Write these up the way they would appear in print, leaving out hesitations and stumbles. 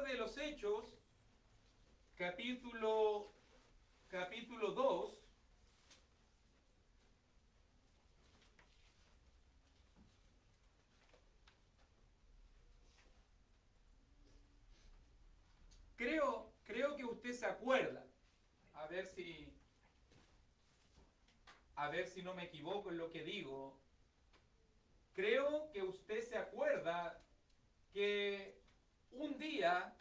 de los Hechos, capítulo 2, creo que usted se acuerda, a ver si, no me equivoco en lo que digo. Creo que usted se acuerda que un día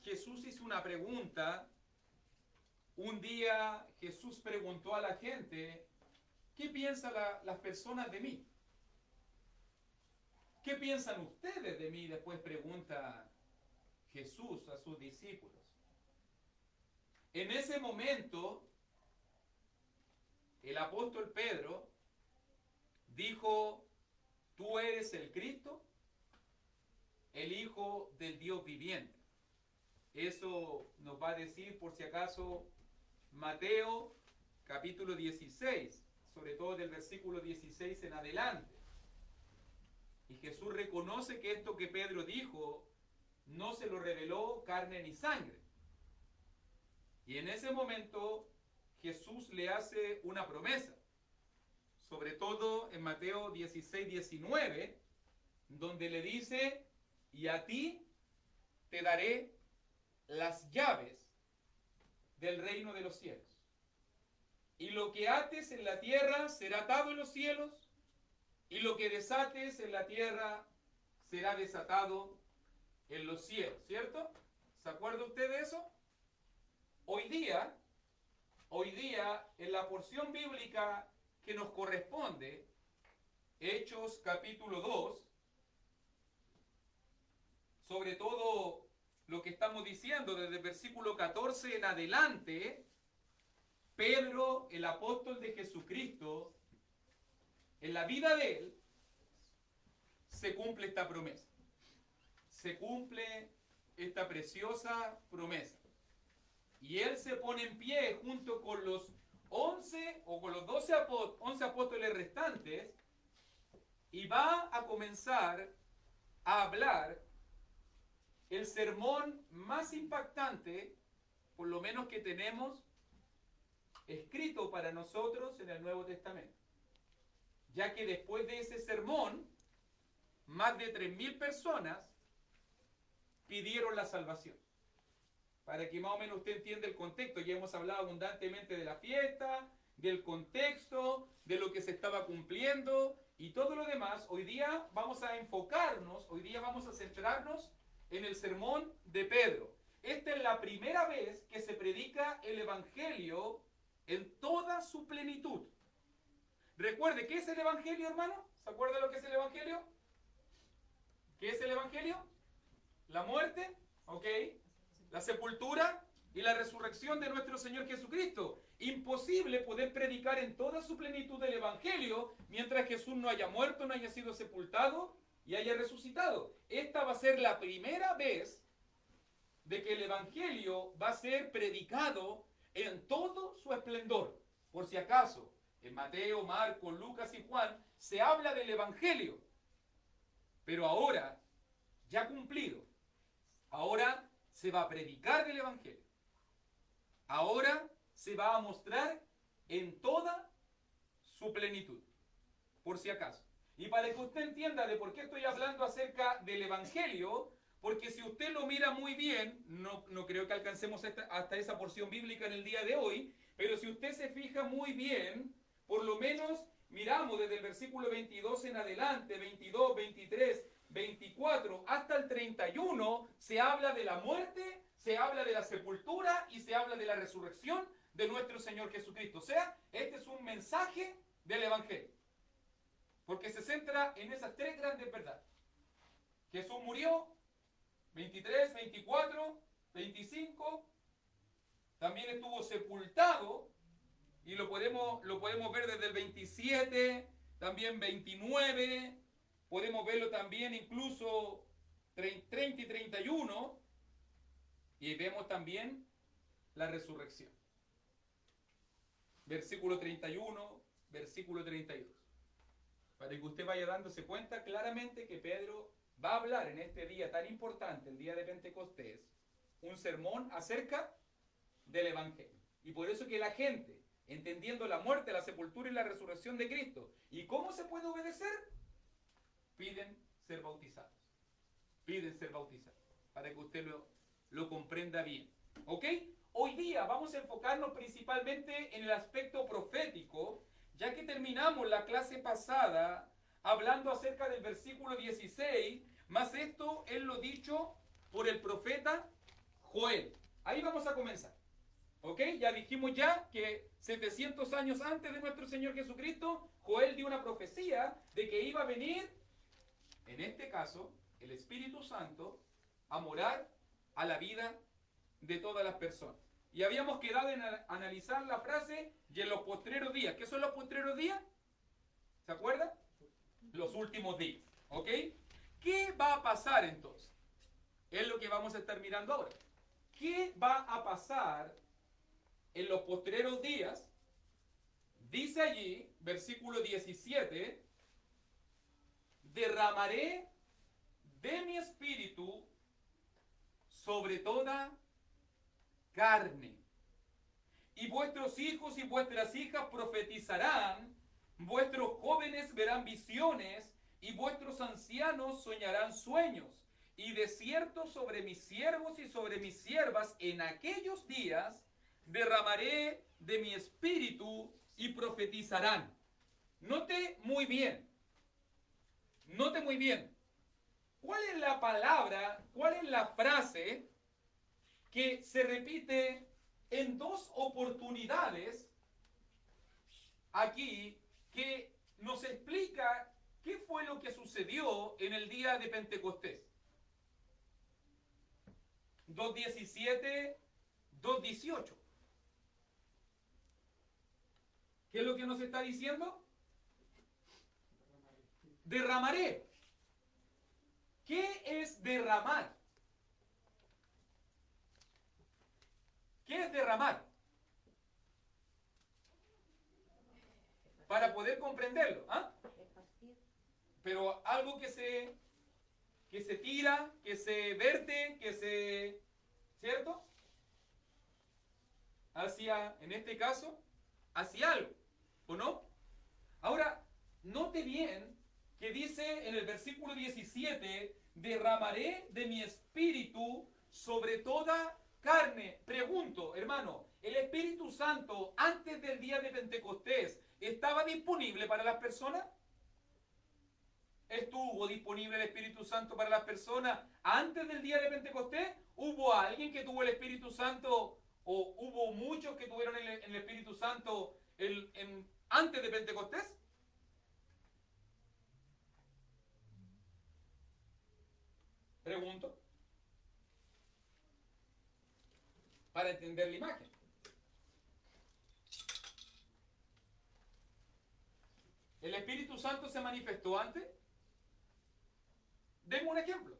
Jesús hizo una pregunta, un día Jesús preguntó a la gente, ¿qué piensan las personas de mí? ¿Qué piensan ustedes de mí? Después pregunta Jesús a sus discípulos. En ese momento, el apóstol Pedro dijo, tú eres el Cristo, el Hijo del Dios viviente. Eso nos va a decir, por si acaso, Mateo capítulo 16, sobre todo del versículo 16 en adelante. Y Jesús reconoce que esto que Pedro dijo no se lo reveló carne ni sangre. Y en ese momento Jesús le hace una promesa, sobre todo en Mateo 16, 19, donde le dice, y a ti te daré las llaves del reino de los cielos. Y lo que ates en la tierra será atado en los cielos, y lo que desates en la tierra será desatado en los cielos, ¿cierto? ¿Se acuerda usted de eso? Hoy día, en la porción bíblica que nos corresponde, Hechos capítulo 2, sobre todo lo que estamos diciendo desde el versículo 14 en adelante, Pedro, el apóstol de Jesucristo, en la vida de él, se cumple esta promesa. Se cumple esta preciosa promesa. Y él se pone en pie junto con los 11 o con los 11 apóstoles restantes y va a comenzar a hablar el sermón más impactante, por lo menos que tenemos escrito para nosotros en el Nuevo Testamento. Ya que después de ese sermón, más de 3.000 personas pidieron la salvación. Para que más o menos usted entienda el contexto, ya hemos hablado abundantemente de la fiesta, del contexto, de lo que se estaba cumpliendo y todo lo demás. Hoy día vamos a enfocarnos, hoy día vamos a centrarnos en el sermón de Pedro. Esta es la primera vez que se predica el Evangelio en toda su plenitud. Recuerde, ¿qué es el Evangelio, hermano? ¿Se acuerda lo que es el Evangelio? ¿Qué es el Evangelio? La muerte, ¿ok? La sepultura y la resurrección de nuestro Señor Jesucristo. Imposible poder predicar en toda su plenitud el Evangelio mientras Jesús no haya muerto, no haya sido sepultado y haya resucitado. Esta va a ser la primera vez de que el Evangelio va a ser predicado en todo su esplendor. Por si acaso, en Mateo, Marcos, Lucas y Juan se habla del Evangelio. Pero ahora, ya cumplido, ahora se va a predicar del Evangelio. Ahora se va a mostrar en toda su plenitud. Por si acaso. Y para que usted entienda de por qué estoy hablando acerca del Evangelio, porque si usted lo mira muy bien, no creo que alcancemos hasta esa porción bíblica en el día de hoy, pero si usted se fija muy bien, por lo menos miramos desde el versículo 22 en adelante, 22, 23, 24 hasta el 31, se habla de la muerte, se habla de la sepultura y se habla de la resurrección de nuestro Señor Jesucristo. O sea, este es un mensaje del Evangelio. Porque se centra en esas tres grandes verdades. Jesús murió, 23, 24, 25. También estuvo sepultado, y lo podemos ver desde el 27, también 29. Podemos verlo también incluso 30 y 31. Y vemos también la resurrección. Versículo 31, versículo 32. Para que usted vaya dándose cuenta claramente que Pedro va a hablar en este día tan importante, el día de Pentecostés, un sermón acerca del Evangelio. Y por eso que la gente, entendiendo la muerte, la sepultura y la resurrección de Cristo, ¿y cómo se puede obedecer? Piden ser bautizados. Piden ser bautizados, para que usted lo comprenda bien. ¿Ok? Hoy día vamos a enfocarnos principalmente en el aspecto profético, ya que terminamos la clase pasada hablando acerca del versículo 16, más esto es lo dicho por el profeta Joel. Ahí vamos a comenzar. ¿Ok? Ya dijimos ya que 700 años antes de nuestro Señor Jesucristo, Joel dio una profecía de que iba a venir, en este caso, el Espíritu Santo, a morar a la vida de todas las personas. Y habíamos quedado en analizar la frase y en los postreros días. ¿Qué son los postreros días? ¿Se acuerdan? Los últimos días. ¿Ok? ¿Qué va a pasar entonces? Es lo que vamos a estar mirando ahora. ¿Qué va a pasar en los postreros días? Dice allí, versículo 17, derramaré de mi espíritu sobre toda carne. Y vuestros hijos y vuestras hijas profetizarán, vuestros jóvenes verán visiones, y vuestros ancianos soñarán sueños. Y de cierto sobre mis siervos y sobre mis siervas en aquellos días derramaré de mi espíritu y profetizarán. Note muy bien. Note muy bien. ¿Cuál es la palabra, cuál es la frase que se repite en dos oportunidades aquí, que nos explica qué fue lo que sucedió en el día de Pentecostés? 2:17, 2:18. ¿Qué es lo que nos está diciendo? Derramaré. ¿Qué es derramar? ¿Qué es derramar? Para poder comprenderlo. ¿Ah? Pero algo que se tira, que se verte, que se... ¿Cierto? Hacia, en este caso, hacia algo. ¿O no? Ahora, note bien que dice en el versículo 17, derramaré de mi espíritu sobre toda carne. Pregunto, hermano, ¿el Espíritu Santo antes del día de Pentecostés estaba disponible para las personas? ¿Estuvo disponible el Espíritu Santo para las personas antes del día de Pentecostés? ¿Hubo alguien que tuvo el Espíritu Santo o hubo muchos que tuvieron el Espíritu Santo antes de Pentecostés? Pregunto. Para entender la imagen. ¿El Espíritu Santo se manifestó antes? Demos un ejemplo.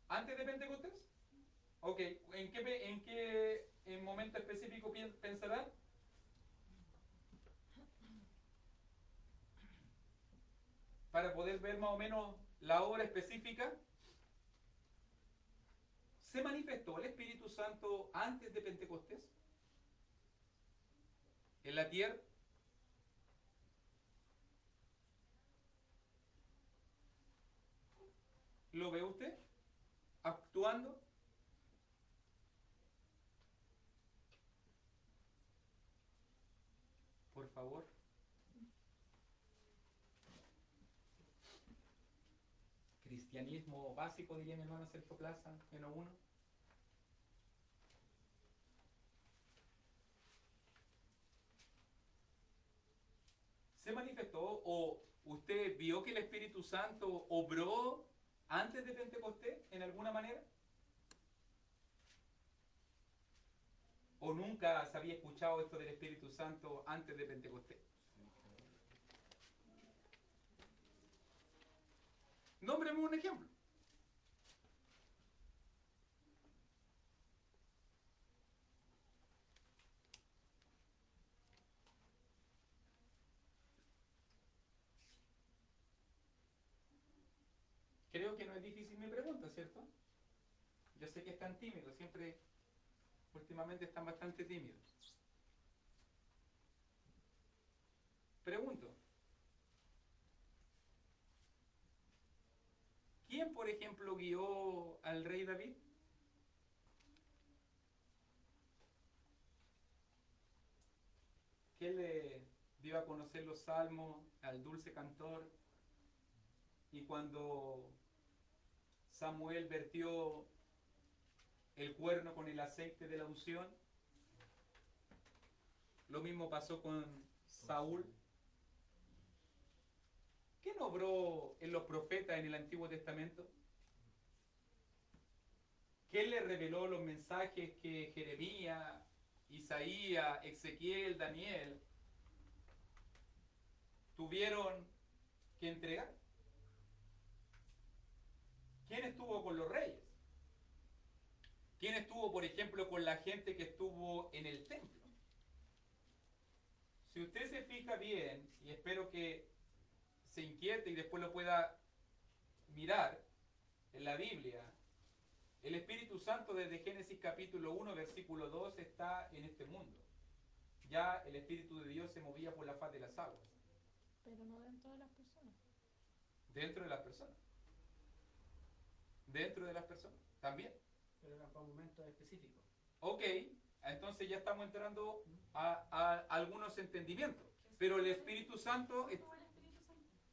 ¿Antes de Pentecostés? Ok, ¿en qué momento específico pensarán? Para poder ver más o menos la hora específica. ¿Se manifestó el Espíritu Santo antes de Pentecostés? ¿En la tierra? ¿Lo ve usted actuando? Por favor. Cristianismo básico, diría mi hermano Sergio Plaza, -1. ¿Se manifestó o usted vio que el Espíritu Santo obró antes de Pentecostés en alguna manera? ¿O nunca se había escuchado esto del Espíritu Santo antes de Pentecostés? Nómbreme un ejemplo. Creo que no es difícil mi pregunta, ¿cierto? Yo sé que están tímidos, siempre, últimamente están bastante tímidos. Pregunto, ¿quién, por ejemplo, guió al rey David? ¿Quién le dio a conocer los salmos al dulce cantor? Y cuando Samuel vertió el cuerno con el aceite de la unción, lo mismo pasó con Saúl. ¿Quién obró en los profetas en el Antiguo Testamento? ¿Quién le reveló los mensajes que Jeremías, Isaías, Ezequiel, Daniel tuvieron que entregar? ¿Quién estuvo con los reyes? ¿Quién estuvo, por ejemplo, con la gente que estuvo en el templo? Si usted se fija bien, y espero que se inquiete y después lo pueda mirar en la Biblia, el Espíritu Santo desde Génesis capítulo 1, versículo 2 está en este mundo. Ya el Espíritu de Dios se movía por la faz de las aguas. Pero no dentro de las personas. Dentro de las personas. Dentro de las personas. También. Pero eran para momentos específicos. Ok, entonces ya estamos entrando a algunos entendimientos. Pero el Espíritu Santo,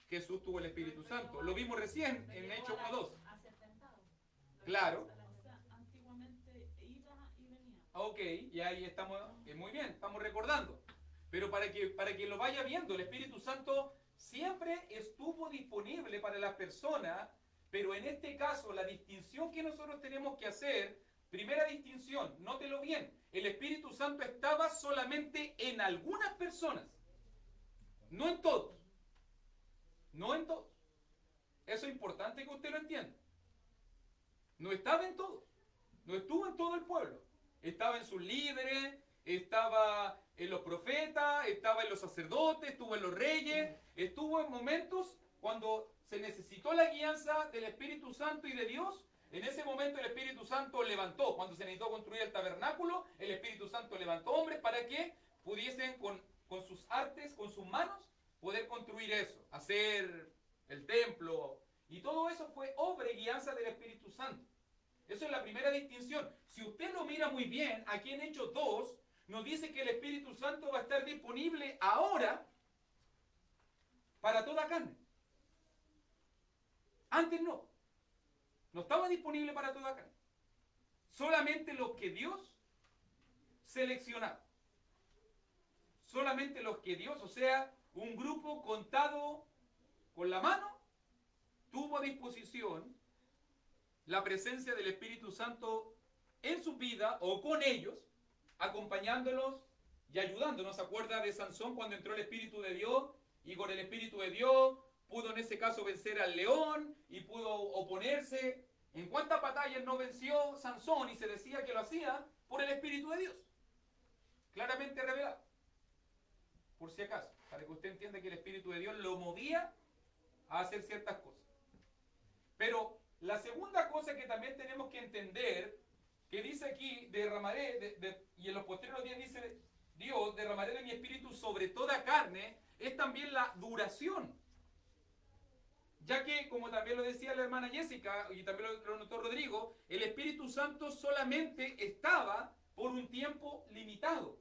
Jesús tuvo el Espíritu Santo. Lo vimos recién en Hechos 1:2. Claro. Antiguamente iba y venía. Ok, y ahí estamos, muy bien, estamos recordando. Pero para que lo vaya viendo, el Espíritu Santo siempre estuvo disponible para las personas, pero en este caso la distinción que nosotros tenemos que hacer, primera distinción, nótelo bien, el Espíritu Santo estaba solamente en algunas personas, no en todos. No en todos. Eso es importante que usted lo entienda. No estaba en todos. No estuvo en todo el pueblo. Estaba en sus líderes, estaba en los profetas, estaba en los sacerdotes, estuvo en los reyes, estuvo en momentos cuando se necesitó la guianza del Espíritu Santo y de Dios. En ese momento el Espíritu Santo levantó, cuando se necesitó construir el tabernáculo, el Espíritu Santo levantó hombres para que pudiesen con sus artes, con sus manos, poder construir eso, hacer el templo. Y todo eso fue obra y guianza del Espíritu Santo. Eso es la primera distinción. Si usted lo mira muy bien, aquí en Hechos 2, nos dice que el Espíritu Santo va a estar disponible ahora para toda carne. Antes no. No estaba disponible para toda carne. Solamente los que Dios seleccionaba. Solamente los que Dios, o sea, un grupo contado con la mano, tuvo a disposición la presencia del Espíritu Santo en su vida o con ellos, acompañándolos y ayudándonos. ¿Se acuerda de Sansón cuando entró el Espíritu de Dios y con el Espíritu de Dios pudo en ese caso vencer al león y pudo oponerse? ¿En cuántas batallas no venció Sansón y se decía que lo hacía por el Espíritu de Dios? Claramente revelado. Por si acaso, para que usted entienda que el Espíritu de Dios lo movía a hacer ciertas cosas. Pero la segunda cosa que también tenemos que entender, que dice aquí, derramaré, y en los posteriores días dice Dios, derramaré de mi espíritu sobre toda carne, es también la duración. Ya que, como también lo decía la hermana Jessica, y también lo notó Rodrigo, el Espíritu Santo solamente estaba por un tiempo limitado.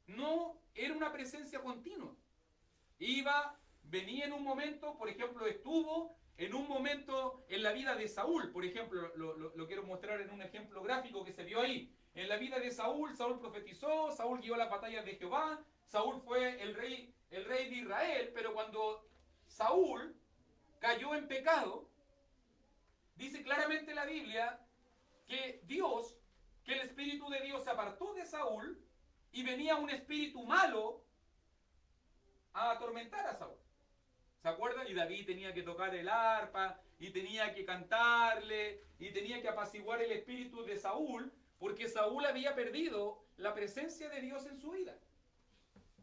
No era una presencia continua. Venía en un momento, por ejemplo, estuvo en un momento en la vida de Saúl, por ejemplo, lo quiero mostrar en un ejemplo gráfico que se vio ahí. En la vida de Saúl, Saúl profetizó, Saúl guió las batallas de Jehová, Saúl fue el rey de Israel, pero cuando Saúl cayó en pecado, dice claramente la Biblia que el Espíritu de Dios se apartó de Saúl y venía un espíritu malo a atormentar a Saúl. ¿Se acuerdan? Y David tenía que tocar el arpa, y tenía que cantarle, y tenía que apaciguar el espíritu de Saúl, porque Saúl había perdido la presencia de Dios en su vida.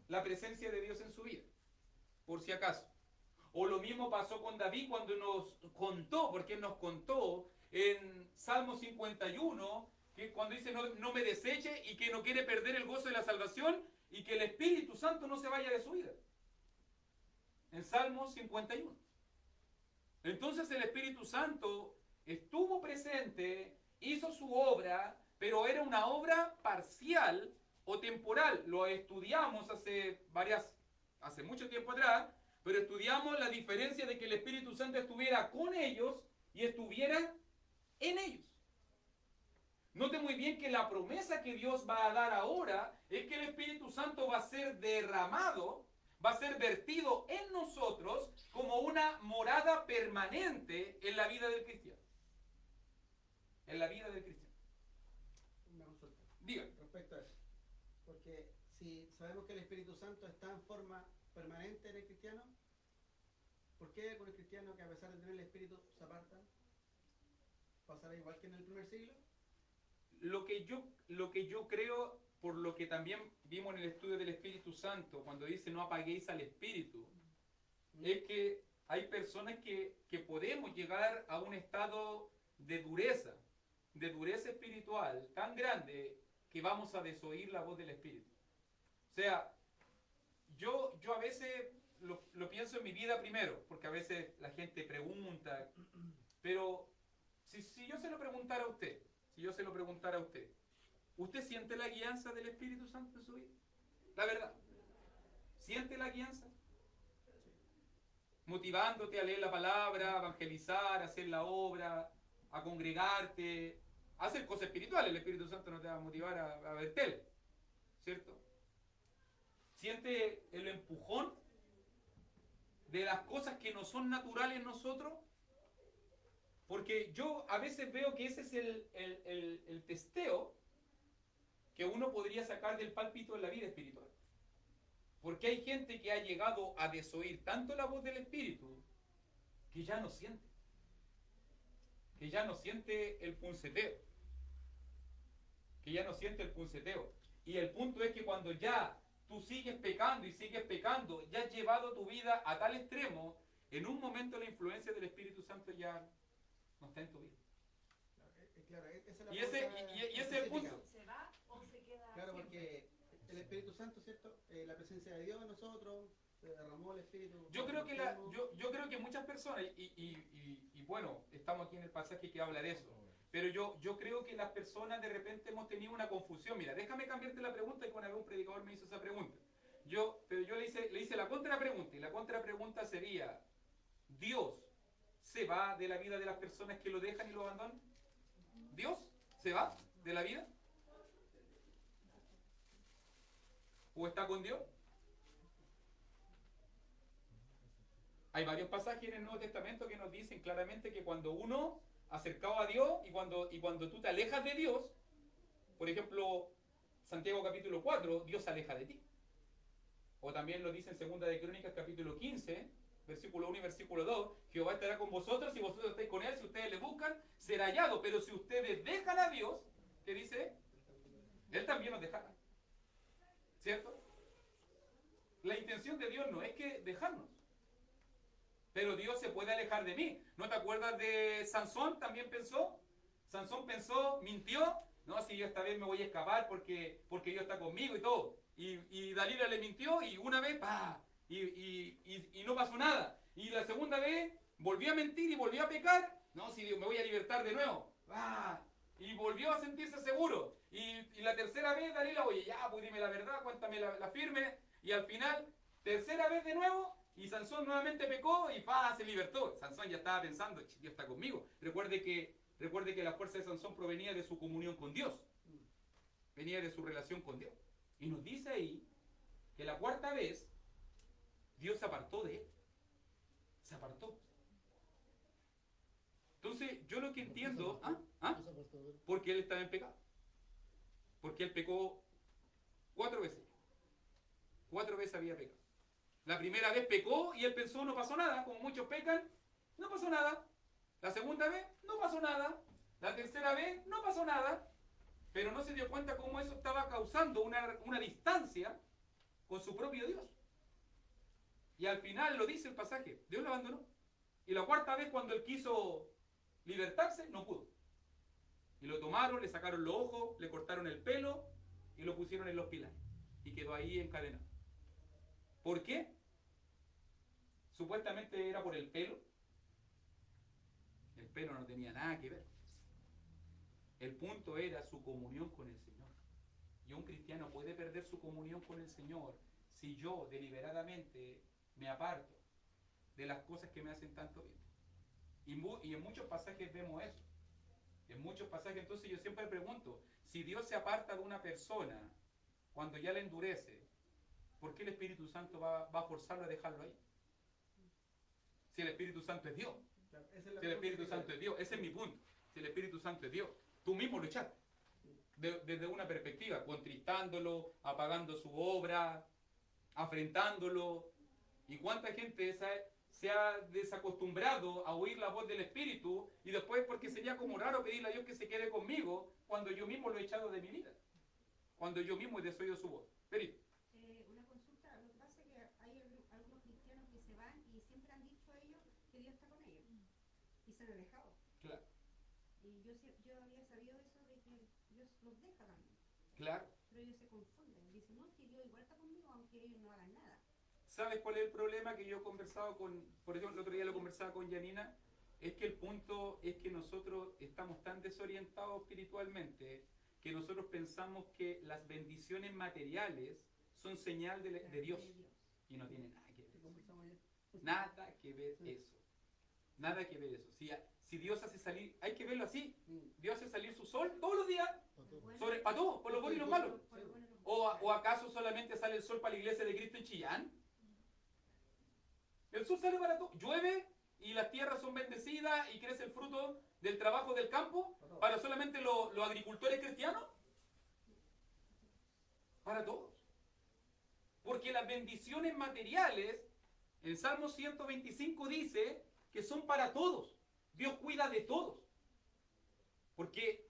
La presencia de Dios en su vida, por si acaso. O lo mismo pasó con David cuando nos contó, porque él nos contó en Salmo 51, que cuando dice no me deseche y que no quiere perder el gozo de la salvación y que el Espíritu Santo no se vaya de su vida. En Salmo 51. Entonces el Espíritu Santo estuvo presente, hizo su obra, pero era una obra parcial o temporal. Lo estudiamos hace mucho tiempo atrás, pero estudiamos la diferencia de que el Espíritu Santo estuviera con ellos y estuviera en ellos. Note muy bien que la promesa que Dios va a dar ahora es que el Espíritu Santo va a ser derramado, va a ser vertido en nosotros como una morada permanente en la vida del cristiano. En la vida del cristiano. Una consulta. Diga. Respecto a eso. Porque si sabemos que el Espíritu Santo está en forma permanente en el cristiano, ¿por qué con el cristiano que a pesar de tener el Espíritu se aparta? ¿Pasará igual que en el primer siglo? Lo que yo creo, por lo que también vimos en el estudio del Espíritu Santo, cuando dice no apaguéis al Espíritu, es que hay personas que podemos llegar a un estado de dureza espiritual tan grande que vamos a desoír la voz del Espíritu. O sea, yo a veces lo pienso en mi vida primero, porque a veces la gente pregunta, pero si yo se lo preguntara a usted, ¿usted siente la guianza del Espíritu Santo en su vida? La verdad, ¿siente la guianza? Motivándote a leer la palabra, a evangelizar, a hacer la obra, a congregarte, a hacer cosas espirituales. El Espíritu Santo no te va a motivar a ver tele, ¿cierto? ¿Siente el empujón de las cosas que no son naturales en nosotros? Porque yo a veces veo que ese es el testeo que uno podría sacar del pálpito en la vida espiritual. Porque hay gente que ha llegado a desoír tanto la voz del Espíritu que ya no siente. Que ya no siente el punceteo. Y el punto es que cuando ya tú sigues pecando, ya has llevado tu vida a tal extremo, en un momento la influencia del Espíritu Santo ya no está en tu vida. Claro, esa es la Y ese es el punto. ¿Se va o se queda? Claro, siempre? porque el Espíritu Santo, ¿cierto? La presencia de Dios en nosotros, se derramó el Espíritu. Yo creo que muchas personas, y bueno, estamos aquí en el pasaje que habla de eso, pero yo creo que las personas de repente hemos tenido una confusión. Mira, déjame cambiarte la pregunta, y cuando un predicador me hizo esa pregunta. Pero yo le hice la contrapregunta, y la contrapregunta sería, ¿Dios se va de la vida de las personas que lo dejan y lo abandonan? ¿Dios se va de la vida? ¿O está con Dios? Hay varios pasajes en el Nuevo Testamento que nos dicen claramente que cuando uno acercado a Dios y cuando tú te alejas de Dios, por ejemplo, Santiago capítulo 4, Dios se aleja de ti. O también lo dice en Segunda de Crónicas capítulo 15, versículo 1 y versículo 2, Jehová estará con vosotros si vosotros estáis con él, si ustedes le buscan, será hallado. Pero si ustedes dejan a Dios, ¿qué dice? Él también os dejará. ¿Cierto? La intención de Dios no es que dejarnos. Pero Dios se puede alejar de mí. ¿No te acuerdas de Sansón? También pensó. Sansón pensó, mintió. No, si yo esta vez me voy a escapar porque Dios está conmigo y todo. Y Dalila le mintió y una vez, ¡pah! Y no pasó nada. Y la segunda vez volvió a mentir y volvió a pecar. No, si Dios, me voy a libertar de nuevo. ¡Ah! Y volvió a sentirse seguro. Y la tercera vez Dalila, oye, ya, pues dime la verdad, cuéntame la firme. Y al final, tercera vez de nuevo. Y Sansón nuevamente pecó y se libertó. Sansón ya estaba pensando, Dios está conmigo. Recuerde que la fuerza de Sansón provenía de su comunión con Dios. Venía de su relación con Dios. Y nos dice ahí que la cuarta vez Dios se apartó de él. Se apartó. Entonces, yo lo que entiendo, porque él estaba en pecado. Porque él pecó 4 veces. 4 veces había pecado. La primera vez pecó y él pensó, no pasó nada, como muchos pecan, no pasó nada. La segunda vez, no pasó nada. La tercera vez, no pasó nada. Pero no se dio cuenta cómo eso estaba causando una distancia con su propio Dios. Y al final lo dice el pasaje, Dios lo abandonó. Y la cuarta vez cuando él quiso libertarse, no pudo. Y lo tomaron, le sacaron los ojos, le cortaron el pelo y lo pusieron en los pilares. Y quedó ahí encadenado. ¿Por qué? Supuestamente era por el pelo. El pelo no tenía nada que ver. El punto era su comunión con el Señor. Y un cristiano puede perder su comunión con el Señor si yo deliberadamente me aparto de las cosas que me hacen tanto bien. Y en muchos pasajes vemos eso. En muchos pasajes, entonces yo siempre pregunto, si Dios se aparta de una persona cuando ya la endurece, ¿por qué el Espíritu Santo va a forzarlo a dejarlo ahí? Si el Espíritu Santo es Dios. Si el Espíritu Santo es Dios, ese es mi punto. Si el Espíritu Santo es Dios, tú mismo lo echaste. Desde una perspectiva, contristándolo, apagando su obra, afrentándolo. ¿Y cuánta gente se ha desacostumbrado a oír la voz del Espíritu y después porque sería como raro pedirle a Dios que se quede conmigo cuando yo mismo lo he echado de mi vida? Cuando yo mismo he desoído su voz. Perito. Una consulta, lo que pasa es que hay algunos cristianos que se van y siempre han dicho a ellos que Dios está con ellos y se han alejado. Claro. Y yo había sabido eso de que Dios los deja también. Claro. Pero ellos se confunden, dicen, no, si Dios igual está conmigo aunque ellos no hagan nada. ¿Sabes cuál es el problema que yo he conversado por ejemplo, el otro día lo conversaba con Yanina? Es que el punto es que nosotros estamos tan desorientados espiritualmente que nosotros pensamos que las bendiciones materiales son señal de Dios. Y no tiene nada que ver eso. Nada que ver eso. Nada que ver eso. Si Dios hace salir, hay que verlo así. Dios hace salir su sol todos los días para todos, por los buenos y los malos. ¿O acaso solamente sale el sol para la iglesia de Cristo en Chillán? El sol sale para todo. Llueve y las tierras son bendecidas y crece el fruto del trabajo del campo para solamente los agricultores cristianos. Para todos. Porque las bendiciones materiales, el Salmo 125 dice que son para todos. Dios cuida de todos. Porque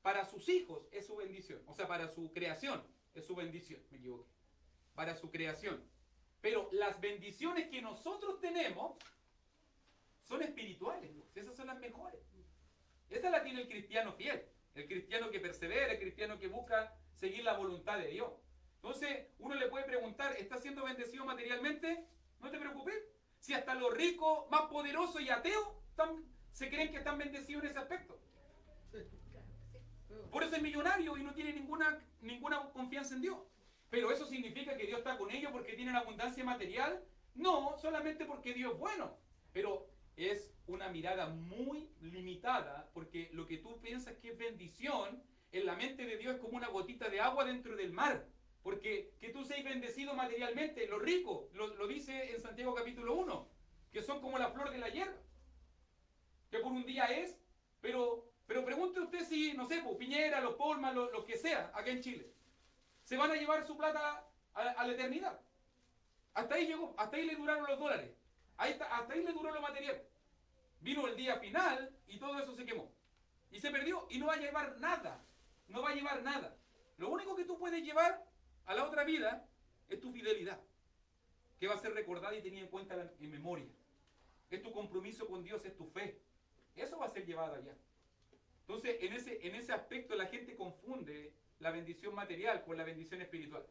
para sus hijos es su bendición. O sea, para su creación es su bendición. Me equivoqué. Para su creación. Pero las bendiciones que nosotros tenemos son espirituales. Esas son las mejores. Esa la tiene el cristiano fiel. El cristiano que persevera, el cristiano que busca seguir la voluntad de Dios. Entonces, uno le puede preguntar, ¿estás siendo bendecido materialmente? No te preocupes. Si hasta los ricos, más poderosos y ateos se creen que están bendecidos en ese aspecto. Por eso es millonario y no tiene ninguna confianza en Dios. Pero eso significa que Dios está con ellos porque tienen abundancia material. No, solamente porque Dios es bueno. Pero es una mirada muy limitada porque lo que tú piensas que es bendición, en la mente de Dios es como una gotita de agua dentro del mar. Porque que tú seas bendecido materialmente, los ricos, lo dice en Santiago capítulo 1, que son como la flor de la hierba. Que por un día es, pero pregunte usted si, no sé, Piñera, los Polman, los que sea, acá en Chile, se van a llevar su plata a la eternidad. Hasta ahí llegó, hasta ahí le duraron los dólares. Hasta ahí le duró lo material. Vino el día final y todo eso se quemó. Y se perdió y no va a llevar nada. No va a llevar nada. Lo único que tú puedes llevar a la otra vida es tu fidelidad, que va a ser recordada y tenida en cuenta en memoria. Es tu compromiso con Dios, es tu fe. Eso va a ser llevado allá. Entonces, en ese aspecto la gente confunde la bendición material con la bendición espiritual.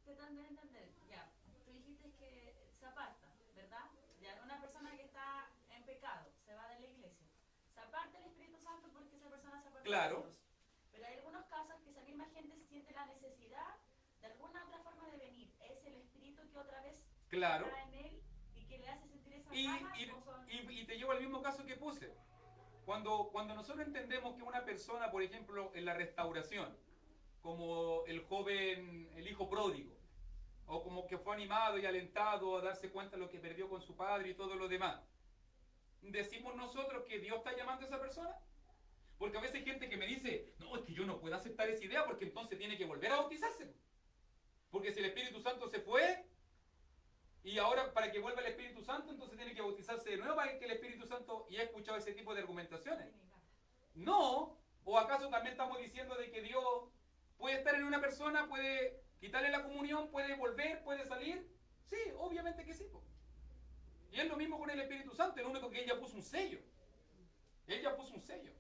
Tratando de entender, ya, tú dijiste que se aparta, ¿verdad? Ya una persona que está en pecado, se va de la iglesia, se aparta el Espíritu Santo porque esa persona se aparta Claro. de Dios. Pero hay algunos casos que esa misma gente siente la necesidad de alguna otra forma de venir. Es el Espíritu que otra vez Claro. está en él y que le hace sentir esas Y, ganas, y- o son... y te llevo al mismo caso que puse. Cuando nosotros entendemos que una persona, por ejemplo, en la restauración, como el joven, el hijo pródigo, o como que fue animado y alentado a darse cuenta de lo que perdió con su padre y todo lo demás, ¿decimos nosotros que Dios está llamando a esa persona? Porque a veces hay gente que me dice, no, es que yo no puedo aceptar esa idea porque entonces tiene que volver a bautizarse. Porque si el Espíritu Santo se fue, y ahora para que vuelva el Espíritu Santo, entonces tiene que bautizarse de nuevo para que el Espíritu Santo... Y he escuchado ese tipo de argumentaciones. No, o acaso también estamos diciendo de que Dios puede estar en una persona, puede quitarle la comunión, puede volver, puede salir, Sí, obviamente que sí. Po. Y es lo mismo con el Espíritu Santo, el único que Él ya puso un sello. Él ya puso un sello.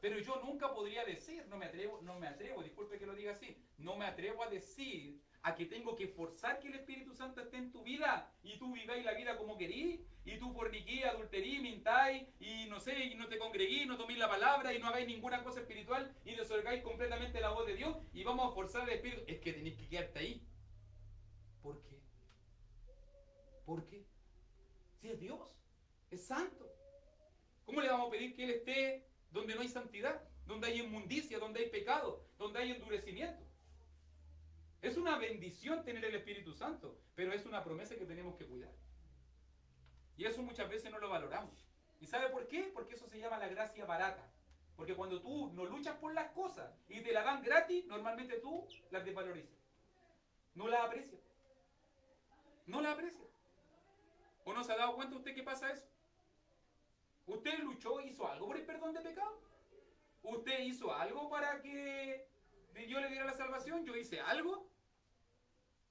Pero yo nunca podría decir, no me atrevo, disculpe que lo diga así, no me atrevo a decir a que tengo que forzar que el Espíritu Santo esté en tu vida y tú viváis la vida como querís y tú forniquís, adulterís, mintáis y no sé, y no te congreguís, no toméis la palabra y no hagáis ninguna cosa espiritual y desorgáis completamente la voz de Dios y vamos a forzar al Espíritu. Es que tenéis que quedarte ahí. ¿Por qué? ¿Por qué? Si es Dios, es santo. ¿Cómo le vamos a pedir que Él esté donde no hay santidad, donde hay inmundicia, donde hay pecado, donde hay endurecimiento? Es una bendición tener el Espíritu Santo, pero es una promesa que tenemos que cuidar. Y eso muchas veces no lo valoramos. ¿Y sabe por qué? Porque eso se llama la gracia barata. Porque cuando tú no luchas por las cosas y te las dan gratis, normalmente tú las desvalorizas. No las aprecias. No las aprecias. ¿O no se ha dado cuenta usted que pasa eso? ¿Usted luchó, hizo algo por el perdón de pecado? ¿Usted hizo algo para que Dios le diera la salvación? ¿Yo hice algo?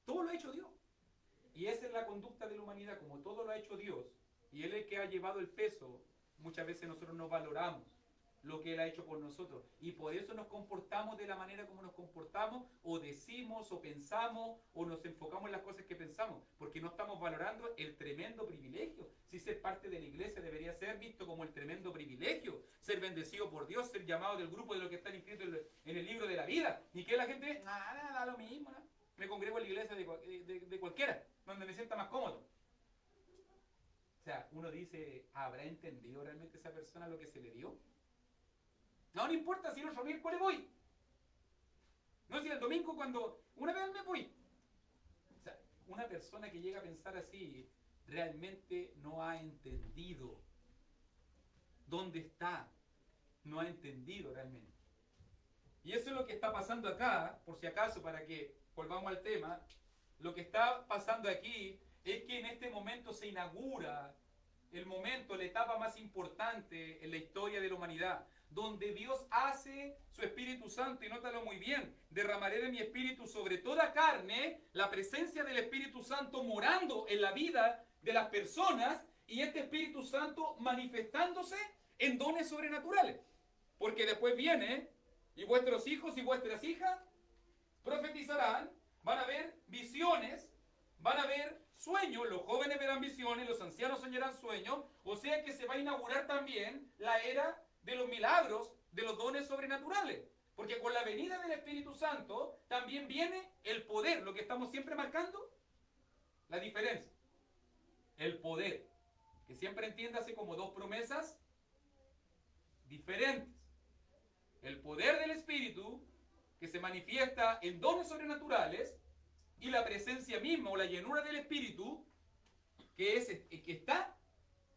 Todo lo ha hecho Dios. Y esa es la conducta de la humanidad, como todo lo ha hecho Dios, y Él es el que ha llevado el peso, muchas veces nosotros no valoramos lo que Él ha hecho por nosotros. Y por eso nos comportamos de la manera como nos comportamos, o decimos, o pensamos, o nos enfocamos en las cosas que pensamos, porque no estamos valorando el tremendo privilegio. Si ser parte de la iglesia debería ser visto como el tremendo privilegio, ser bendecido por Dios, ser llamado del grupo de los que están inscritos en el libro de la vida, y que la gente, nada, da lo mismo, ¿no? Me congrego en la iglesia de cualquiera, donde me sienta más cómodo. O sea, uno dice, ¿habrá entendido realmente esa persona lo que se le dio? No importa si no miércoles voy. No, si el domingo cuando una vez me voy. O sea, una persona que llega a pensar así realmente no ha entendido dónde está. No ha entendido realmente. Y eso es lo que está pasando acá, por si acaso, para que volvamos al tema. Lo que está pasando aquí es que en este momento se inaugura el momento, la etapa más importante en la historia de la humanidad, donde Dios hace su Espíritu Santo, y nótalo muy bien, derramaré de mi Espíritu sobre toda carne, la presencia del Espíritu Santo morando en la vida de las personas, y este Espíritu Santo manifestándose en dones sobrenaturales. Porque después viene, y vuestros hijos y vuestras hijas profetizarán, van a ver visiones, van a ver sueños, los jóvenes verán visiones, los ancianos soñarán sueños, o sea que se va a inaugurar también la era de los milagros, de los dones sobrenaturales. Porque con la venida del Espíritu Santo también viene el poder, lo que estamos siempre marcando, la diferencia. El poder, que siempre entiéndase como dos promesas diferentes. El poder del Espíritu, que se manifiesta en dones sobrenaturales, y la presencia misma o la llenura del Espíritu, que está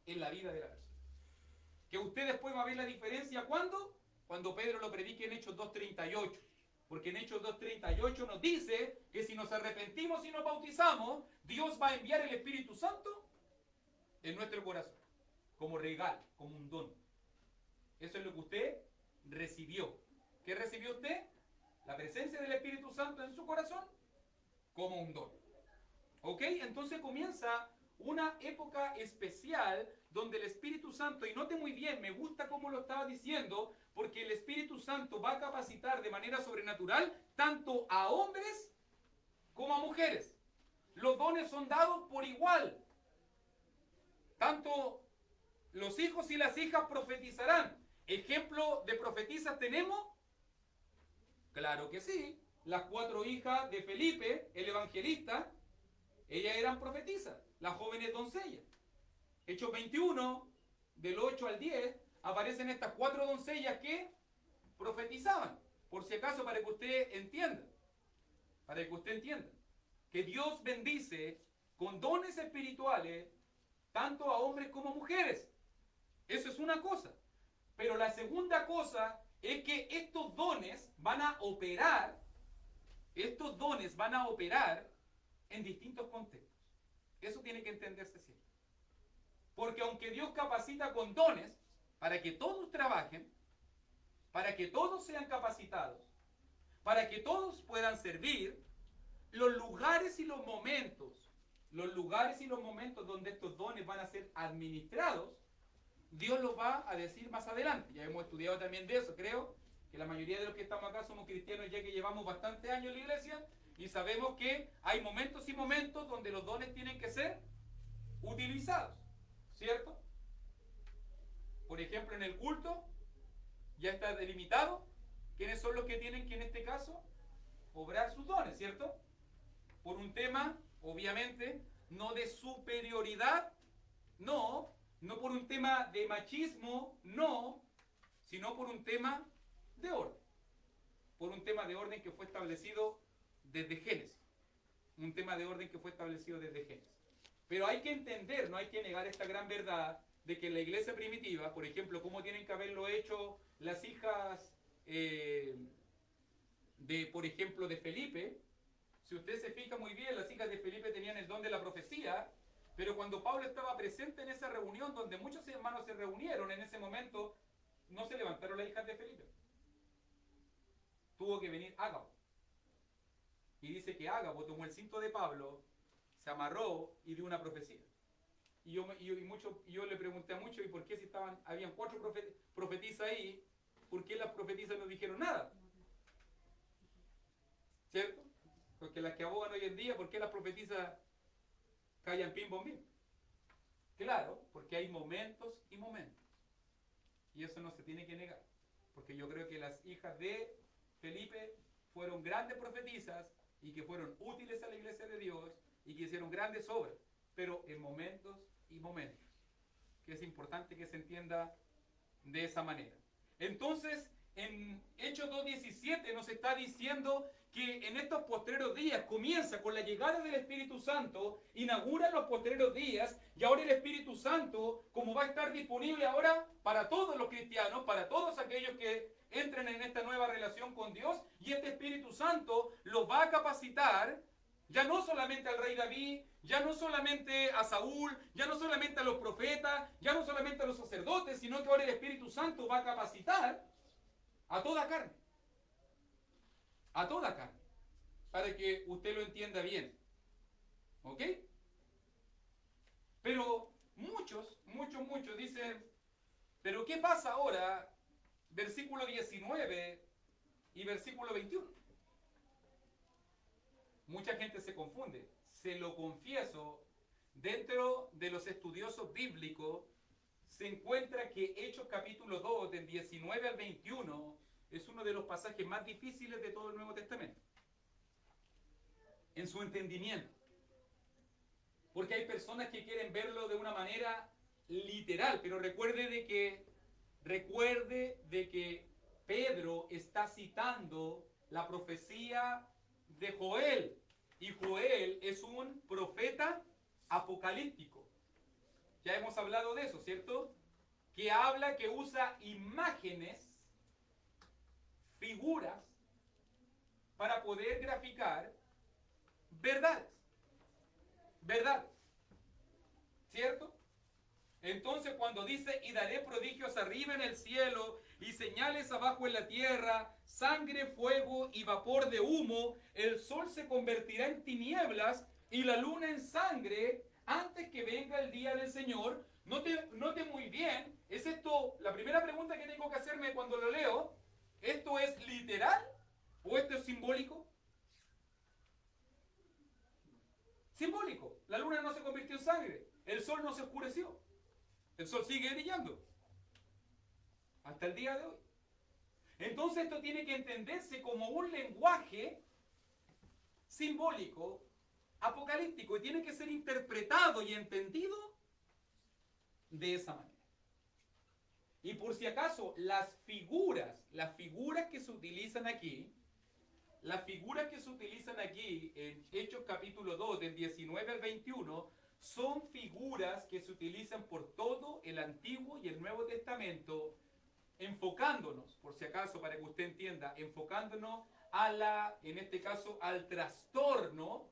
en la vida de la persona. Que usted después va a ver la diferencia, ¿cuándo? Cuando Pedro lo predique en Hechos 2:38. Porque en Hechos 2:38 nos dice que si nos arrepentimos y nos bautizamos, Dios va a enviar el Espíritu Santo en nuestro corazón, como regalo, como un don. Eso es lo que usted recibió. ¿Qué recibió usted? La presencia del Espíritu Santo en su corazón como un don. ¿Ok? Entonces comienza una época especial donde el Espíritu Santo, y note muy bien, me gusta cómo lo estaba diciendo, porque el Espíritu Santo va a capacitar de manera sobrenatural tanto a hombres como a mujeres. Los dones son dados por igual. Tanto los hijos y las hijas profetizarán. ¿Ejemplo de profetizas tenemos? Claro que sí. Las 4 hijas de Felipe, el evangelista, ellas eran profetizas, las jóvenes doncellas. Hechos 21, del 8 al 10, aparecen estas 4 doncellas que profetizaban. Por si acaso, para que usted entienda. Para que usted entienda. Que Dios bendice con dones espirituales tanto a hombres como a mujeres. Eso es una cosa. Pero la segunda cosa es que estos dones van a operar en distintos contextos. Eso tiene que entenderse siempre. Porque aunque Dios capacita con dones para que todos trabajen, para que todos sean capacitados, para que todos puedan servir, los lugares y los momentos los lugares y los momentos donde estos dones van a ser administrados, Dios los va a decir más adelante. Ya hemos estudiado también de eso, creo que la mayoría de los que estamos acá somos cristianos ya que llevamos bastantes años en la iglesia y sabemos que hay momentos y momentos donde los dones tienen que ser utilizados, ¿cierto? Por ejemplo, en el culto ya está delimitado quiénes son los que tienen que en este caso obrar sus dones, ¿cierto? Por un tema, obviamente, no de superioridad, no por un tema de machismo, no, sino por un tema de orden. Por un tema de orden que fue establecido desde Génesis. Un tema de orden que fue establecido desde Génesis. Pero hay que entender, no hay que negar esta gran verdad de que en la iglesia primitiva, por ejemplo, cómo tienen que haberlo hecho las hijas por ejemplo, de Felipe. Si usted se fija muy bien, las hijas de Felipe tenían el don de la profecía, pero cuando Pablo estaba presente en esa reunión donde muchos hermanos se reunieron en ese momento, no se levantaron las hijas de Felipe. Tuvo que venir Ágabo. Y dice que Ágabo tomó el cinto de Pablo, se amarró y dio una profecía. Y yo le pregunté a muchos, ¿y por qué si habían 4 profetisas ahí, por qué las profetisas no dijeron nada? ¿Cierto? Porque las que abogan hoy en día, ¿por qué las profetisas callan pim bom bim? Claro, porque hay momentos y momentos. Y eso no se tiene que negar. Porque yo creo que las hijas de Felipe fueron grandes profetisas y que fueron útiles a la iglesia de Dios y que hicieron grandes obras. Pero en momentos y momentos. Que es importante que se entienda de esa manera. Entonces, en Hechos 2:17 nos está diciendo que en estos postreros días comienza con la llegada del Espíritu Santo, inaugura los postreros días y ahora el Espíritu Santo, como va a estar disponible ahora para todos los cristianos, para todos aquellos que entren en esta nueva relación con Dios, y este Espíritu Santo los va a capacitar, ya no solamente al rey David, ya no solamente a Saúl, ya no solamente a los profetas, ya no solamente a los sacerdotes, sino que ahora el Espíritu Santo va a capacitar a toda carne. A toda carne. Para que usted lo entienda bien. ¿Ok? Pero muchos dicen, ¿pero qué pasa ahora? Versículo 19 y versículo 21. Mucha gente se confunde. Se lo confieso, dentro de los estudiosos bíblicos se encuentra que Hechos capítulo 2, del 19 al 21, es uno de los pasajes más difíciles de todo el Nuevo Testamento. En su entendimiento. Porque hay personas que quieren verlo de una manera literal, pero recuerde de que Pedro está citando la profecía de Joel. Y Joel es un profeta apocalíptico. Ya hemos hablado de eso, ¿cierto? Que usa imágenes, figuras, para poder graficar verdades. ¿Verdad? ¿Cierto? Entonces cuando dice, y daré prodigios arriba en el cielo, y señales abajo en la tierra, sangre, fuego y vapor de humo, el sol se convertirá en tinieblas y la luna en sangre, antes que venga el día del Señor. Note muy bien, ¿es esto la primera pregunta que tengo que hacerme cuando lo leo? ¿Esto es literal o esto es simbólico? Simbólico. La luna no se convirtió en sangre, el sol no se oscureció, el sol sigue brillando hasta el día de hoy. Entonces esto tiene que entenderse como un lenguaje simbólico, apocalíptico, y tiene que ser interpretado y entendido de esa manera. Y por si acaso, las figuras que se utilizan aquí en Hechos capítulo 2, del 19 al 21, son figuras que se utilizan por todo el Antiguo y el Nuevo Testamento, enfocándonos, por si acaso, para que usted entienda, enfocándonos en este caso, al trastorno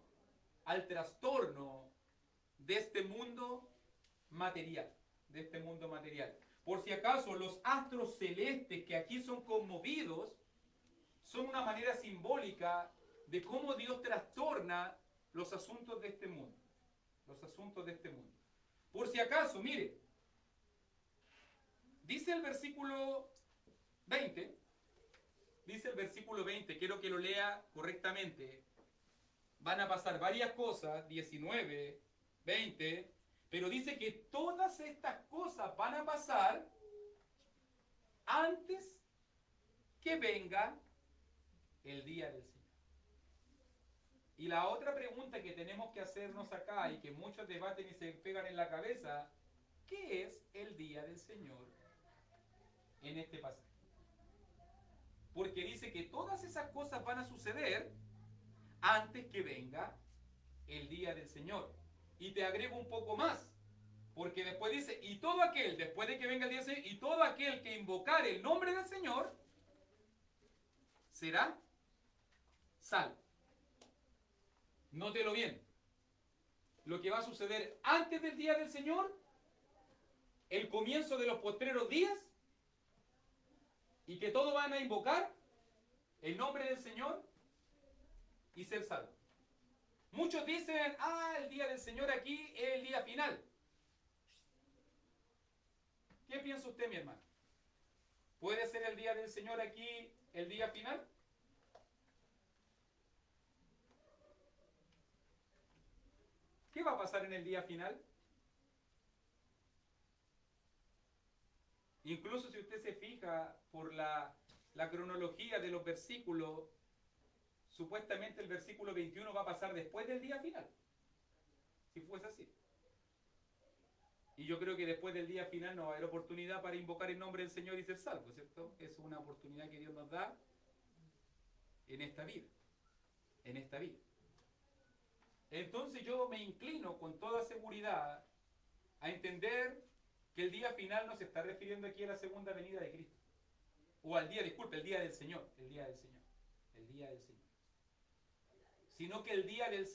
de este mundo material, Por si acaso, los astros celestes que aquí son conmovidos son una manera simbólica de cómo Dios trastorna los asuntos de este mundo. los asuntos de este mundo. Por si acaso, mire, dice el versículo 20, quiero que lo lea correctamente. Van a pasar varias cosas, 19, 20, pero dice que todas estas cosas van a pasar antes que venga el día del Señor. Y la otra pregunta que tenemos que hacernos acá y que muchos debaten y se pegan en la cabeza, ¿qué es el día del Señor en este pasaje? Porque dice que todas esas cosas van a suceder antes que venga el día del Señor. Y te agrego un poco más, porque después dice, y todo aquel, después de que venga el día del Señor, y todo aquel que invocare el nombre del Señor, será salvo. Nótelo bien. Lo que va a suceder antes del día del Señor, el comienzo de los postreros días, y que todos van a invocar el nombre del Señor y ser salvos. Muchos dicen, el día del Señor aquí es el día final. ¿Qué piensa usted, mi hermano? ¿Puede ser el día del Señor aquí el día final? ¿Qué va a pasar en el día final? Incluso si usted se fija por la cronología de los versículos, supuestamente el versículo 21 va a pasar después del día final. Si fuese así. Y yo creo que después del día final no va a haber oportunidad para invocar el nombre del Señor y ser salvo, ¿cierto? Es una oportunidad que Dios nos da en esta vida. En esta vida. Entonces yo me inclino con toda seguridad a entender que el día final no se está refiriendo aquí a la segunda venida de Cristo. O al día, disculpe, el día del Señor. El día del Señor. El día del Señor. Sino que el día del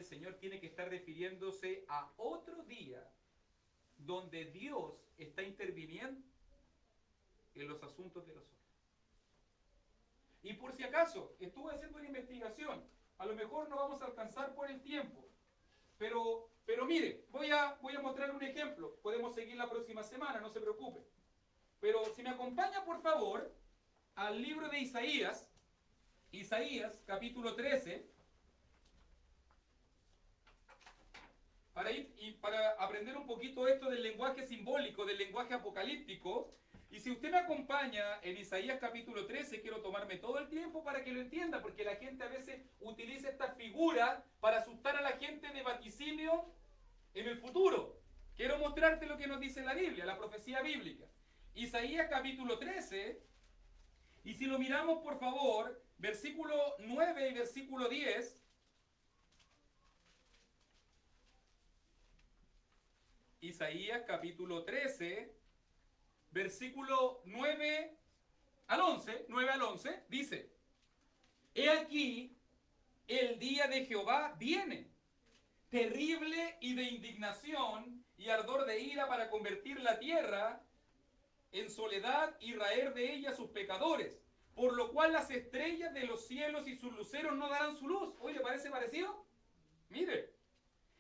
Señor tiene que estar refiriéndose a otro día donde Dios está interviniendo en los asuntos de los hombres. Y por si acaso, estuve haciendo una investigación. A lo mejor no vamos a alcanzar por el tiempo. Pero mire, voy a mostrar un ejemplo. Podemos seguir la próxima semana, no se preocupe. Pero si me acompaña, por favor, al libro de Isaías. Isaías, capítulo 13. Para aprender un poquito esto del lenguaje simbólico, del lenguaje apocalíptico. Y si usted me acompaña en Isaías capítulo 13, quiero tomarme todo el tiempo para que lo entienda, porque la gente a veces utiliza esta figura para asustar a la gente de vaticinio en el futuro. Quiero mostrarte lo que nos dice la Biblia, la profecía bíblica. Isaías capítulo 13, y si lo miramos por favor, versículo 9 y versículo 10. Isaías capítulo 13, versículo 9 al 11, dice: He aquí, el día de Jehová viene, terrible y de indignación y ardor de ira para convertir la tierra en soledad y raer de ella sus pecadores, por lo cual las estrellas de los cielos y sus luceros no darán su luz. Oye, ¿le parece parecido? Mire,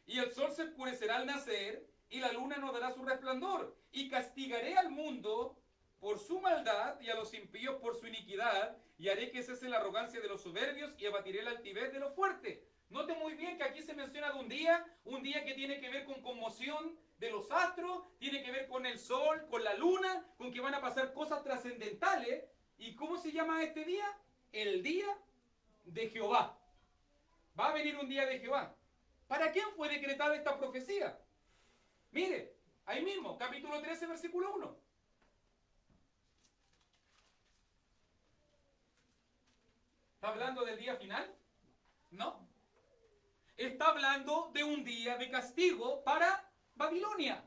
y el sol se oscurecerá al nacer, y la luna no dará su resplandor, y castigaré al mundo por su maldad y a los impíos por su iniquidad, y haré que cese la arrogancia de los soberbios y abatiré la altivez de los fuertes. Note muy bien que aquí se menciona de un día que tiene que ver con conmoción de los astros, tiene que ver con el sol, con la luna, con que van a pasar cosas trascendentales. ¿Y cómo se llama este día? El día de Jehová. Va a venir un día de Jehová. ¿Para quién fue decretada esta profecía? Mire, ahí mismo, capítulo 13, versículo 1. ¿Está hablando del día final? No. Está hablando de un día de castigo para Babilonia.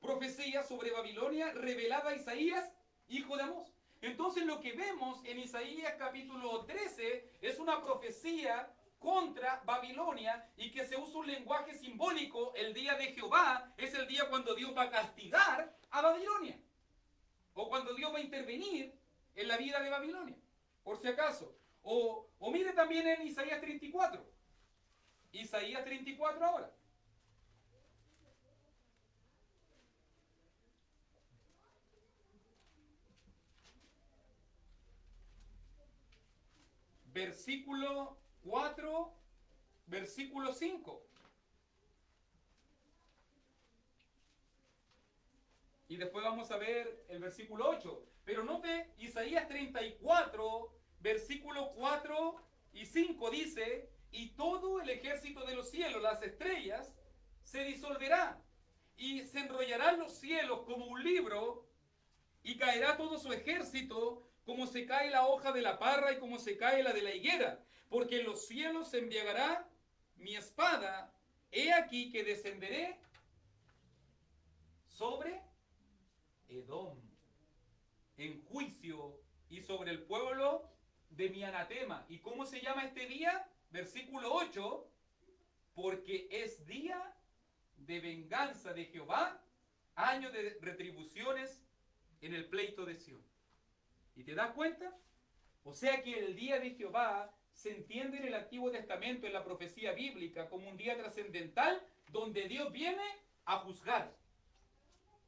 Profecía sobre Babilonia revelada a Isaías, hijo de Amós. Entonces lo que vemos en Isaías capítulo 13 es una profecía contra Babilonia, y que se usa un lenguaje simbólico. El día de Jehová es el día cuando Dios va a castigar a Babilonia, o cuando Dios va a intervenir en la vida de Babilonia, por si acaso. O mire también en Isaías 34. Isaías 34 ahora. Versículo 4, versículo 5. Y después vamos a ver el versículo 8. Pero note, Isaías 34, versículo 4 y 5 dice, y todo el ejército de los cielos, las estrellas, se disolverá, y se enrollarán los cielos como un libro, y caerá todo su ejército, como se cae la hoja de la parra y como se cae la de la higuera, porque en los cielos se embriagará mi espada, he aquí que descenderé sobre Edom, en juicio, y sobre el pueblo de mi anatema. ¿Y cómo se llama este día? Versículo 8, porque es día de venganza de Jehová, año de retribuciones en el pleito de Sión. ¿Y te das cuenta? O sea que el día de Jehová se entiende en el Antiguo Testamento, en la profecía bíblica, como un día trascendental donde Dios viene a juzgar,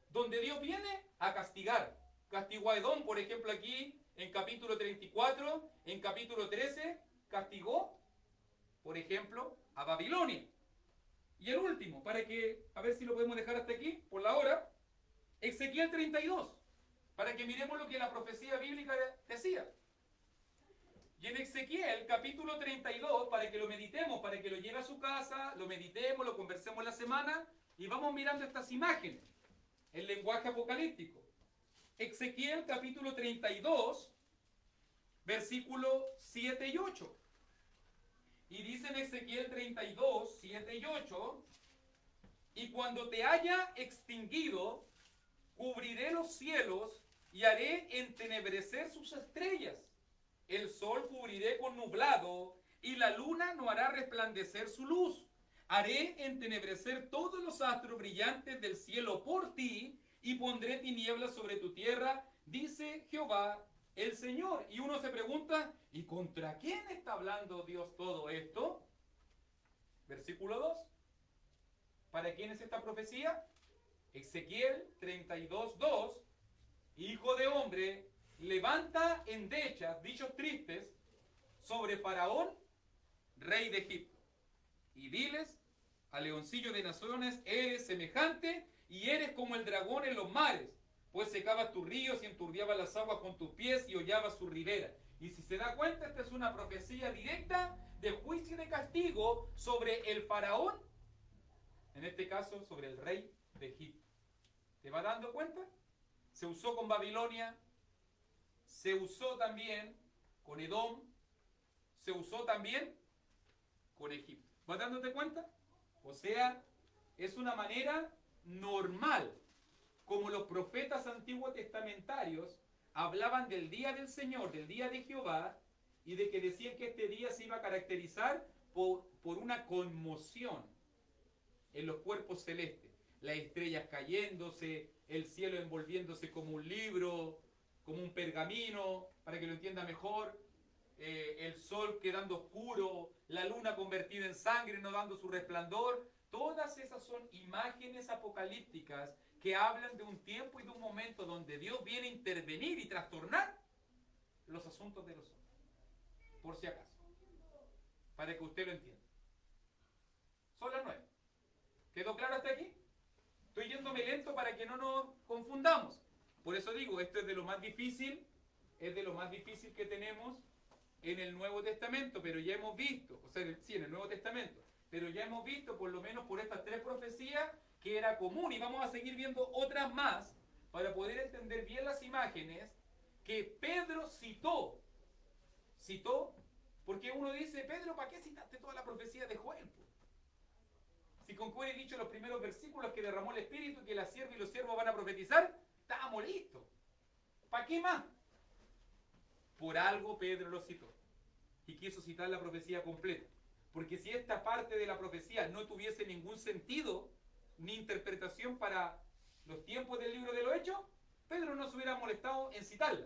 donde Dios viene a castigar. Castigó a Edom, por ejemplo, aquí en capítulo 34, en capítulo 13, castigó, por ejemplo, a Babilonia. Y el último, para que, a ver si lo podemos dejar hasta aquí, por la hora, Ezequiel 32, para que miremos lo que la profecía bíblica decía. Y en Ezequiel, capítulo 32, para que lo meditemos, para que lo lleve a su casa, lo meditemos, lo conversemos la semana, y vamos mirando estas imágenes, el lenguaje apocalíptico. Ezequiel, capítulo 32, versículos 7 y 8. Y dice en Ezequiel 32, 7 y 8, y cuando te haya extinguido, cubriré los cielos y haré entenebrecer sus estrellas. El sol cubriré con nublado y la luna no hará resplandecer su luz. Haré entenebrecer todos los astros brillantes del cielo por ti y pondré tinieblas sobre tu tierra, dice Jehová el Señor. Y uno se pregunta, ¿y contra quién está hablando Dios todo esto? Versículo 2. ¿Para quién es esta profecía? Ezequiel 32, 2. Hijo de hombre, levanta endechas, dichos tristes, sobre Faraón, rey de Egipto. Y diles, al leoncillo de naciones, eres semejante y eres como el dragón en los mares, pues secabas tus ríos y enturbiabas las aguas con tus pies y hollabas su ribera. Y si se da cuenta, esta es una profecía directa de juicio y de castigo sobre el faraón, en este caso sobre el rey de Egipto. ¿Te vas dando cuenta? Se usó con Babilonia, se usó también con Edom, se usó también con Egipto. ¿Vas dándote cuenta? O sea, es una manera normal como los profetas antiguos testamentarios hablaban del día del Señor, del día de Jehová, y de que decían que este día se iba a caracterizar por una conmoción en los cuerpos celestes. Las estrellas cayéndose, el cielo envolviéndose como un libro, como un pergamino, para que lo entienda mejor, el sol quedando oscuro, la luna convertida en sangre, no dando su resplandor. Todas esas son imágenes apocalípticas que hablan de un tiempo y de un momento donde Dios viene a intervenir y trastornar los asuntos de los hombres. Por si acaso, para que usted lo entienda. Son las 9. ¿Quedó claro hasta aquí? Estoy yéndome lento para que no nos confundamos. Por eso digo, esto es de lo más difícil, que tenemos en el Nuevo Testamento, pero ya hemos visto, o sea, sí, en el Nuevo Testamento, pero ya hemos visto, por lo menos por estas 3 profecías, que era común, y vamos a seguir viendo otras más, para poder entender bien las imágenes que Pedro citó, porque uno dice, Pedro, ¿para qué citaste toda la profecía de Joel? Si con Joel he dicho los primeros versículos que derramó el Espíritu, que la sierva y los siervos van a profetizar, estábamos listos. ¿Para qué más? Por algo Pedro lo citó y quiso citar la profecía completa. Porque si esta parte de la profecía no tuviese ningún sentido ni interpretación para los tiempos del libro de los Hechos, Pedro no se hubiera molestado en citarla.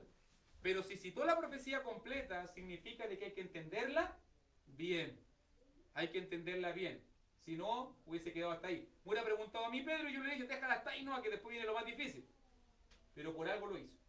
Pero si citó la profecía completa, significa de que hay que entenderla bien. hay que entenderla bien. Si no, hubiese quedado hasta ahí. Me hubiera preguntado a mí Pedro y yo le dije, déjala hasta ahí, no, que después viene lo más difícil. Pero por algo lo hizo.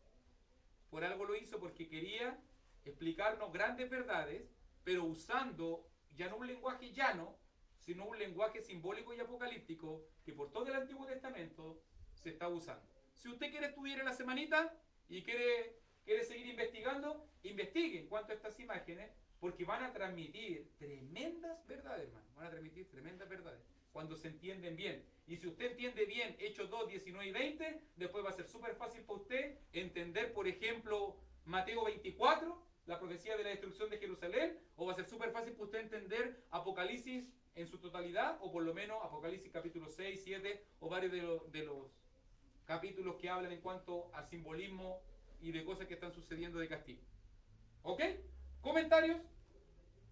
Por algo lo hizo porque quería explicarnos grandes verdades, pero usando ya no un lenguaje llano, sino un lenguaje simbólico y apocalíptico que por todo el Antiguo Testamento se está usando. Si usted quiere estudiar en la semanita y quiere seguir investigando, investigue en cuanto a estas imágenes, porque van a transmitir tremendas verdades, hermano. Van a transmitir tremendas verdades cuando se entienden bien. Y si usted entiende bien Hechos 2, 19 y 20, después va a ser súper fácil para usted entender, por ejemplo, Mateo 24, la profecía de la destrucción de Jerusalén, o va a ser súper fácil para usted entender Apocalipsis en su totalidad, o por lo menos Apocalipsis capítulo 6, 7, o varios de los capítulos que hablan en cuanto a simbolismo y de cosas que están sucediendo de castigo. ¿Ok? ¿Comentarios?